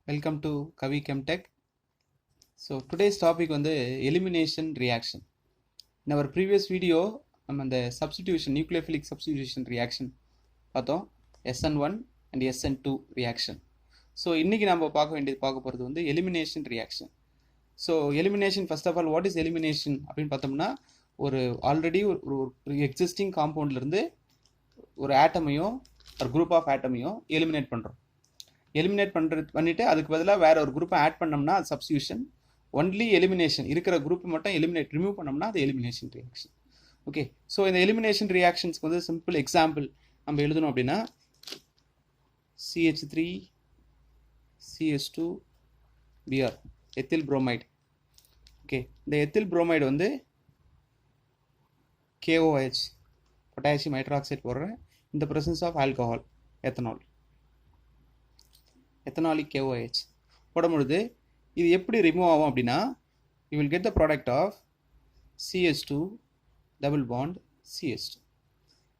Welcome to Kavi Chemtech. So today's topic வந்து elimination reaction. In our previous video நம்ம அந்த substitution nucleophilic substitution reaction பார்த்தோம், SN1 and SN2 reaction. So இன்னைக்கு நம்ம பார்க்க போகிறது வந்து elimination reaction. So elimination, first of all, what is elimination அப்படின்னு பார்த்தோம்னா ஒரு ஆல்ரெடி ஒரு எக்ஸிஸ்டிங் காம்பவுண்ட்லேருந்து ஒரு ஆட்டமையோ ஒரு குரூப் ஆஃப் ஆட்டமையோ எலிமினேட் பண்ணுறோம். எலிமினேட் பண்ணிவிட்டு அதுக்கு பதிலாக வேறு ஒரு குரூப்பை ஆட் பண்ணோம்னா அது சப்ஸ்டியூஷன். ஒன்லி எலிமினேஷன் இருக்கிற குரூப்பை மட்டும் ரிமூவ் பண்ணோம்னா அது எலிமினேஷன் ரியாக்ஷன். ஓகே, ஸோ இந்த எலிமினேஷன் ரியாக்ஷன்ஸ்க்கு வந்து சிம்பிள் எக்ஸாம்பிள் நம்ம எழுதணும் அப்படின்னா CH3 CH2 Br ethyl bromide. Okay, இந்த எத்தில் புரோமைடு வந்து KOH பொட்டாசியம் ஹைட்ராக்சைடு போடுறேன். இந்த ப்ரெசன்ஸ் ஆஃப் ஆல்கஹால் எத்தனாலிக் KOH போடும்பொழுது இது எப்படி ரிமூவ் ஆகும் அப்படின்னா you will get the product of CH2 double bond CH2.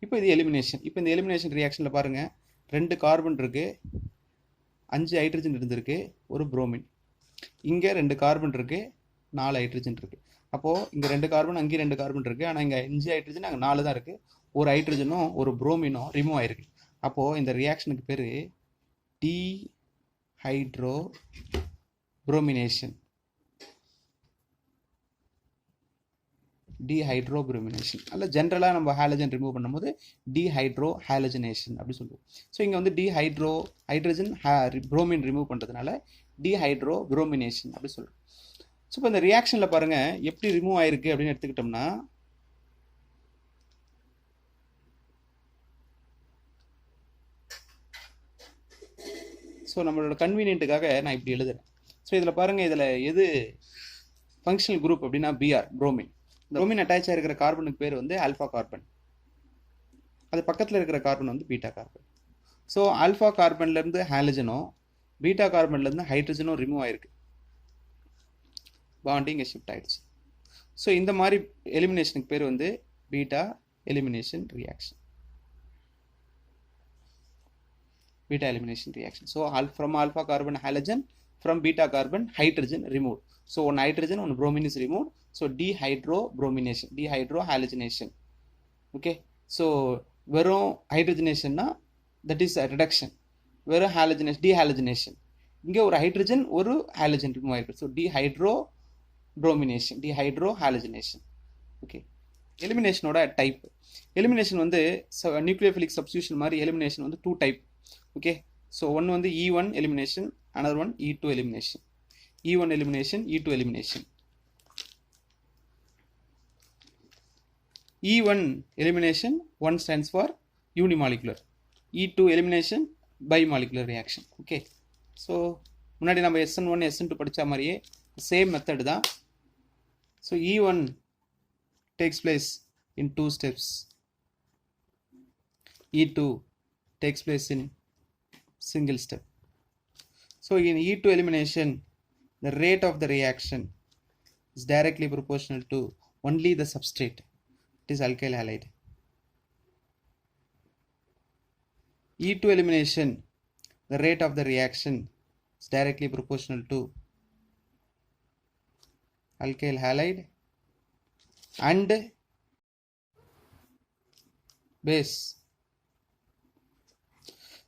இப்போ இது எலிமினேஷன். இப்போ இந்த எலிமினேஷன் ரியாக்ஷனில் பாருங்கள், 2 கார்பன் இருக்குது, 5 ஹைட்ரஜன் இருந்திருக்கு, ஒரு புரோமின். இங்கே 2 கார்பன் இருக்குது, 4 ஹைட்ரஜன் இருக்குது. அப்போது இங்கே 2 கார்பன், அங்கே 2 கார்பன் இருக்குது, ஆனால் இங்கே 5 ஹைட்ரஜன், அங்கே 4 தான் இருக்குது. ஒரு ஹைட்ரஜனும் ஒரு புரோமினும் ரிமூவ் ஆகிருக்கு. அப்போது இந்த ரியாக்ஷனுக்கு பேர் dehydrobromination. அல்ல ஜென்ரலாக நம்ம ஹாலஜன் ரிமூவ் பண்ணும்போது டீஹைட்ரோஹாலஜனேஷன் அப்படி சொல்லுவோம். ஸோ இங்கே வந்து ஹைட்ரஜன் புரோமின் ரிமூவ் பண்ணுறதுனால டீஹைட்ரோப்ரோமினேஷன் அப்படி சொல்கிறோம். ஸோ இப்போ இந்த ரியாக்ஷனில் பாருங்கள் எப்படி ரிமூவ் ஆயிருக்கு அப்படின்னு எடுத்துக்கிட்டோம்னா ஸோ நம்மளோட கன்வீனியன்ட்டுக்காக நான் இப்படி எழுதுறேன். ஸோ இதில் பாருங்கள், இதில் எது ஃபங்க்ஷனல் குரூப் அப்படின்னா Br புரோமின். இந்த புரோமின் அட்டாச் ஆகிருக்கிற கார்பனுக்கு பேர் வந்து ஆல்ஃபா கார்பன். அது பக்கத்தில் இருக்கிற கார்பன் வந்து பீட்டா கார்பன். ஸோ ஆல்ஃபா கார்பன்லேருந்து ஹாலஜனும் பீட்டா கார்பன்லேருந்து ஹைட்ரஜனும் ரிமூவ் ஆயிருக்கு, பாண்டிங் ஷிஃப்ட் ஆயிடுச்சு. ஸோ இந்த மாதிரி எலிமினேஷனுக்கு பேர் வந்து beta elimination reaction. Beta elimination reaction. So from alpha carbon halogen, from beta carbon hydrogen removed. So one hydrogen, one bromine is removed. So dehydrobromination, dehydrohalogenation. Okay. So வெறும் hydrogenation na, that is a reduction. வெறும் halogenation, dehalogenation. இங்கே ஒரு hydrogen ஒரு halogen remove ஆயிருக்கு. So dehydrobromination, dehydrohalogenation. Okay, எலிமினேஷனோட type. Elimination வந்து nucleophilic substitution மாதிரி elimination வந்து 2 டைப். ஓகே, ஸோ ஒன்று வந்து E1 elimination, another one E2 elimination. E1 elimination, E2 elimination. E1 elimination 1 stands for unimolecular, E2 elimination bimolecular reaction. Okay, so முன்னாடி நம்ம SN1 SN2 படித்த மாதிரியே same method தான். So E1 takes place in 2 steps, E2 takes place in single step. So in E2 elimination, the rate of the reaction is directly proportional to only the substrate, it is alkyl halide. E2 elimination, the rate of the reaction is directly proportional to alkyl halide and base.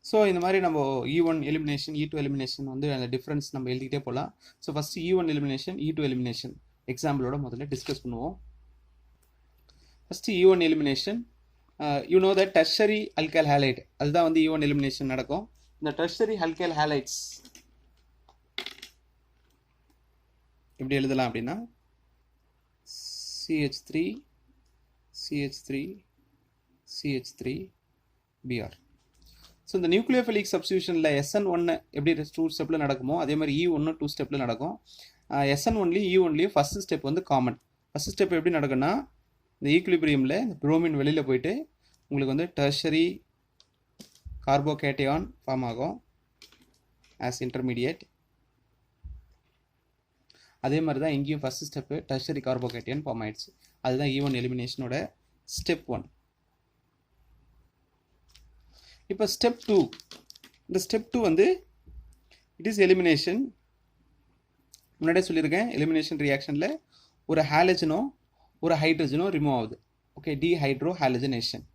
So இந்த மாதிரி நம்ம E1 elimination E2 elimination வந்து அந்த difference நம்ம எழுதிக்கிட்டே போகலாம். So first E1 elimination E2 elimination எக்ஸாம்பிளோட முதல்ல டிஸ்கஸ் பண்ணுவோம். First E1 elimination, you know that tertiary alkyl halide, அதுதான் வந்து E1 எலிமினேஷன் நடக்கும். இந்த டெர்ஷரி அல்கைல் ஹேலைட்ஸ் எப்படி எழுதலாம் அப்படின்னா CH3 CH3 CH3 Br. So இந்த நியூக்ளியோஃபிலிக் சப்ஸ்டியூஷனில் SN1 எப்படி 2 ஸ்டெப்பில் நடக்குமோ அதே மாதிரி E1 2 ஸ்டெப்பில் நடக்கும். SN1லேயும் E1லேயும் ஃபஸ்ட்டு ஸ்டெப் வந்து காமன். ஃபஸ்ட்டு ஸ்டெப் எப்படி நடக்குன்னா இந்த ஈக்குலிபிரியமில் இந்த புரோமின் வெளியில் போயிட்டு உங்களுக்கு வந்து டெர்ஷரி கார்போகேட்டையான் ஃபார்ம் ஆகும் ஆஸ் இன்டர்மீடியேட். அதே மாதிரி தான் இங்கேயும் first step tertiary carbocation form ஆயிடுச்சு. அதுதான் E1 எலிமினேஷனோட ஸ்டெப் 1. இப்போ ஸ்டெப் 2, இந்த ஸ்டெப் 2 வந்து இட் இஸ் எலிமினேஷன். முன்னாடியே சொல்லியிருக்கேன், எலிமினேஷன் ரியாக்ஷனில் ஒரு ஹாலஜனோ ஒரு ஹைட்ரஜனோ ரிமூவ் ஆகுது. Okay, dehydro ஹாலஜனேஷன்.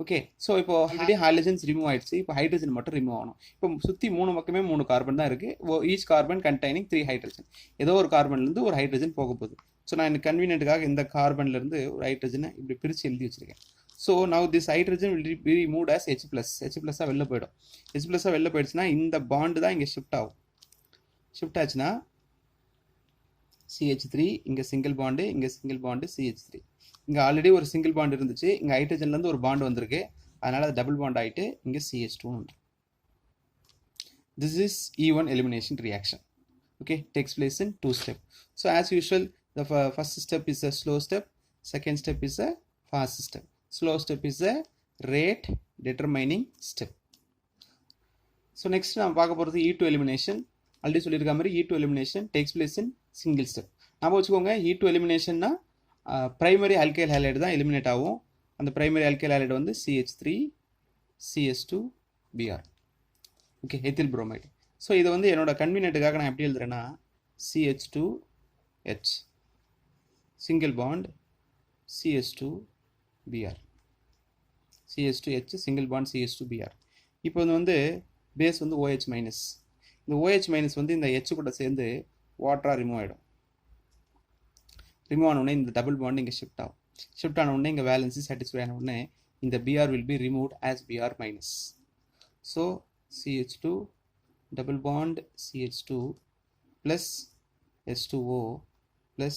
ஓகே, ஸோ இப்போ ஆல்ரெடி ஹாலஜன்ஸ் ரிமூவ் ஆயிடுச்சு, இப்போ ஹைட்ரஜன் மட்டும் ரிமூவ் ஆகணும். இப்போ சுற்றி 3 பக்கமே 3 கார்பன் தான் இருக்குது. Each carbon containing 3 hydrogen. ஏதோ ஒரு கார்பன்லேருந்து ஒரு ஹைட்ரஜன் போக போகுது. ஸோ நான் எனக்கு கன்வீனியன்ட்டுக்காக இந்த கார்பன்லேருந்து ஒரு ஹைட்ரஜனை இப்படி பிரித்து எழுதி வச்சிருக்கேன். So now this hydrogen will be removed as H+. H+ஆக வெளில போயிடும். H+ஆக வெளில போயிடுச்சுன்னா இந்த பாண்டு தான் இங்கே ஷிஃப்ட் ஆகும். ஷிஃப்ட் ஆச்சுன்னா CH3, இங்கே சிங்கிள் பாண்டு, இங்கே சிங்கிள் பாண்டு, CH3. இங்கே ஆல்ரெடி ஒரு சிங்கிள் பாண்ட் இருந்துச்சு, இங்கே ஹைட்ரஜன்லேருந்து ஒரு பாண்டு வந்திருக்கு, அதனால் அது டபுள் பாண்ட் ஆகிட்டு இங்கே CH2 உண்டு. This is E1 elimination reaction. Okay, takes place in 2 steps. So as usual, the first step is a slow step, second step is a fast step. Slow step is a rate determining step. So next நாம் பார்க்க போகிறது E2 elimination. Already சொல்லியிருக்க மாதிரி E2 elimination takes place in single step. நாம் வச்சுக்கோங்க, E2 eliminationனா primary alkyl halide தான் eliminate ஆகும். அந்த பிரைமரி அல்கைல் ஹைலைடு வந்து CH3 CS2 Br. Okay, ethyl bromide. So இதை வந்து என்னோட கன்வீனியன்ட்டுக்காக நான் எப்படி எழுதுறேன்னா CH2H single bond CS2 Br, CH2H single bond CS2 Br. இப்போ வந்து பேஸ் வந்து OH மைனஸ். இந்த OH மைனஸ் வந்து இந்த H கூட சேர்ந்து வாட்டராக ரிமூவ் ஆகிடும். ரிமூவ் ஆன உடனே இந்த டபுள் பாண்ட் இங்கே ஷிஃப்ட் ஆகும். ஷிஃப்ட் ஆன உடனே இங்கே வேலன்சி சாட்டிஸ்ஃபை ஆன உடனே இந்த Br will be removed as Br minus. So CH2 double bond CH2 plus H2O plus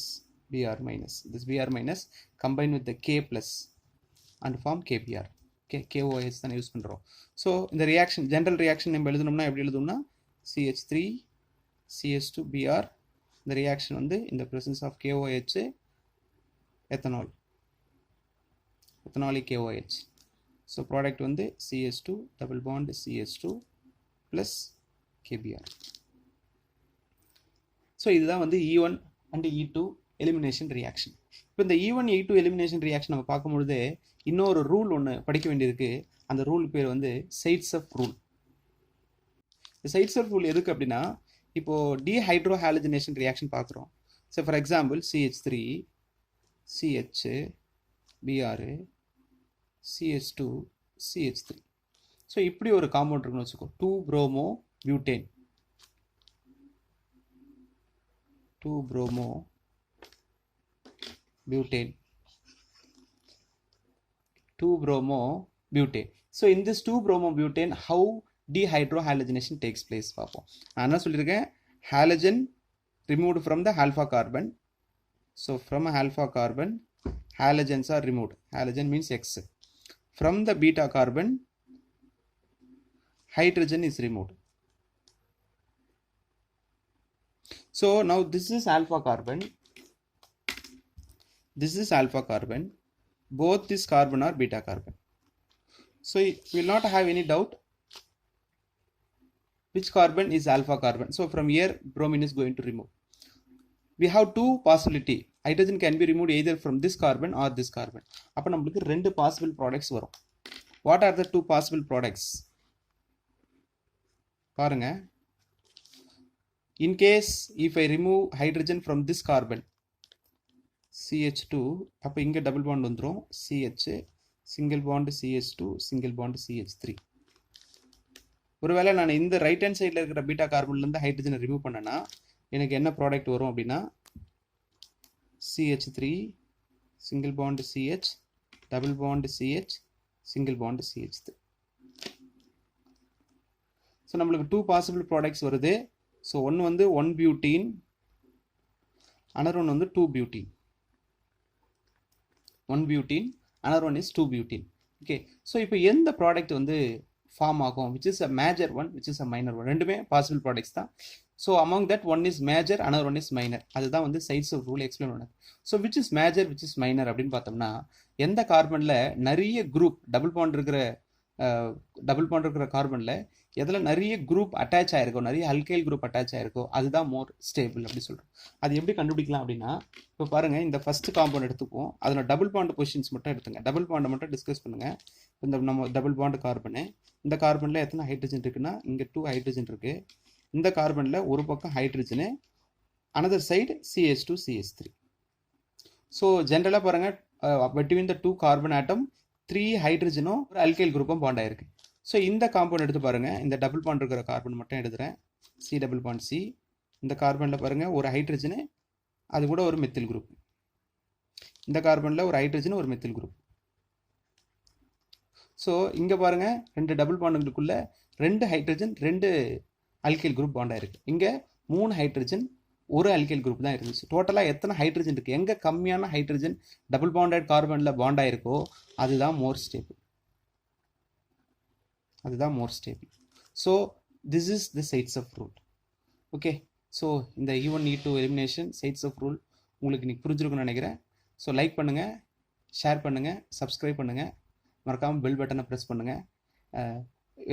Br minus. This Br minus combine with the K plus and form KBr. Okay, KOH தான் use பண்ணுறோம். So இந்த reaction general reaction நம்ம எழுதணும்னா எப்படி எழுதணும்னா CH3 CS2 Br. இந்த reaction வந்து இந்த presence of KOH ethanol, ethanoic KOH. So product வந்து CH2 double bond CH2 plus KBr. So இதுதான் வந்து E1 and E2 elimination reaction. இப்போ இந்த E1 E2 elimination reaction நம்ம பார்க்கும்பொழுது இன்னொரு ரூல் ஒன்று படிக்க வேண்டியிருக்கு. அந்த ரூல் பேர் வந்து சைட்ஸப் ரூல். இந்த சைட்ஸப் ரூல் எதுக்கு அப்படின்னா, இப்போது டீஹைட்ரோஹாலஜனேஷன் ரியாக்ஷன் பார்க்குறோம். So for example CH3 CH Br CH2 CH3. So இப்படி ஒரு காம்பவுண்ட் இருக்குன்னு வச்சுக்கோ, 2-bromo butane, 2-bromo butane, 2-bromo butane. So in this 2-bromo butane, how dehydrohalogenation takes place பார்ப்போம். நான் என்ன சொல்லியிருக்கேன், halogen removed from the alpha carbon. So from alpha carbon halogens are removed. Halogen means X. From the beta carbon hydrogen is removed. So now this is alpha carbon, this is alpha carbon, both this carbon are beta carbon. So you will not have any doubt which carbon is alpha carbon. So from here bromine is going to remove. We have two possibility. Hydrogen can be removed either from this carbon or this carbon. அப்போ நம்மளுக்கு ரெண்டு possible products வரும். What are the two possible products? பாருங்க, in case if I remove hydrogen from this carbon CH2, அப்போ இங்கே double bond வந்துடும், CH single bond CH2 single bond CH3. ஒருவேளை நான் இந்த ரைட் ஹேண்ட் சைடில் இருக்கிற பீட்டா கார்பன்லேருந்து ஹைட்ரஜனை ரிமூவ் பண்ணேன்னா எனக்கு என்ன ப்ராடக்ட் வரும் அப்படின்னா CH3 single bond CH double bond CH single bond CH3. So நம்மளுக்கு டூ பாசிபிள் ப்ராடக்ட்ஸ் வருது. ஸோ ஒன்று வந்து 1 பியூட்டீன், another one வந்து 2 butene. 1 butene, another one is 2 butene. Okay, so இப்போ எந்த ப்ராடக்ட் வந்து ஃபார்ம் ஆகும், which is a major one, which is a minor one, ரெண்டுமே பாசிபிள் ப்ராடக்ட்ஸ் தான். So among that one is major, another one is minor. அதுதான் வந்து sides of rule explain பண்ணது. So which is major, which is minor அப்படின்னு பார்த்தோம்னா, எந்த கார்பனில் நிறைய group double bond இருக்கிற கார்பனில் எதில் நிறைய குரூப் அட்டாச் ஆகிருக்கோ, நிறைய அல்கைல் குரூப் அட்டாச் ஆகிருக்கோ அதுதான் மோர் ஸ்டேபிள் அப்படி சொல்கிறோம். அது எப்படி கண்டுபிடிக்கலாம் அப்படின்னா, இப்போ பாருங்கள், இந்த ஃபஸ்ட்டு காம்பவுண்ட் எடுத்துப்போம், அதில் டபுள் பாண்ட் பொசிஷன்ஸ் மட்டும் எடுத்துங்க, டபுள் பாண்டை மட்டும் டிஸ்கஸ் பண்ணுங்கள். இந்த நம்ம டபுள் பாண்ட் கார்பனு, இந்த கார்பனில் எத்தனை ஹைட்ரஜன் இருக்குன்னா இங்கே 2 ஹைட்ரஜன் இருக்குது, இந்த கார்பனில் ஒரு பக்கம் hydrogen, another side CH2 CH3. So ஜென்ரலாக பாருங்கள், between the 2 கார்பன் ஆட்டம் 3 ஹைட்ரஜனும் ஒரு அல்கைல் குரூப்பும் பாண்ட் ஆயிருக்கு. ஸோ இந்த காம்பவுண்ட் எடுத்து பாருங்கள், இந்த டபுள் பாண்ட் இருக்கிற கார்பன் மட்டும் எடுத்துகிறேன், C டபுள் பாண்ட் C. இந்த கார்பனில் பாருங்கள் ஒரு ஹைட்ரஜனு, அது கூட ஒரு மெத்தில் குரூப். இந்த கார்பனில் ஒரு ஹைட்ரஜன் ஒரு மெத்தில் குரூப். ஸோ இங்கே பாருங்கள், 2 டபுள் பாண்டுகளுக்குள்ள 2 ஹைட்ரஜன் 2 அல்கைல் குரூப் பாண்டாக இருக்குது. இங்கே 3 ஹைட்ரஜன் ஒரு அல்கைல் குரூப் தான் இருந்துச்சு. டோட்டலாக எத்தனை ஹைட்ரஜன் இருக்குது? எங்கே கம்மியான ஹைட்ரஜன் டபுள் பாண்டட் கார்பனில் பாண்டாக இருக்கோ அதுதான் more stable. So this is the Saytzeff rule. Okay, so இந்த E1 E2 elimination sides of rule உங்களுக்கு இன்னைக்கு புரிஞ்சிருக்குன்னு நினைக்கிறேன். ஸோ லைக் பண்ணுங்கள், ஷேர் பண்ணுங்கள், சப்ஸ்கிரைப் பண்ணுங்கள், மறக்காமல் பெல் பட்டனை ப்ரெஸ் பண்ணுங்கள்.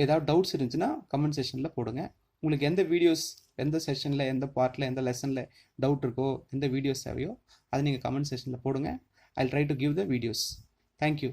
ஏதாவது டவுட்ஸ் இருந்துச்சுன்னா கமெண்ட் செஷனில் போடுங்க. உங்களுக்கு எந்த வீடியோஸ், எந்த செஷனில், எந்த பார்ட்டில், எந்த லெசனில் டவுட் இருக்கோ, எந்த வீடியோஸ் தேவையோ அதை நீங்கள் கமெண்ட் செஷனில் போடுங்க. I try to give the videos. Thank you.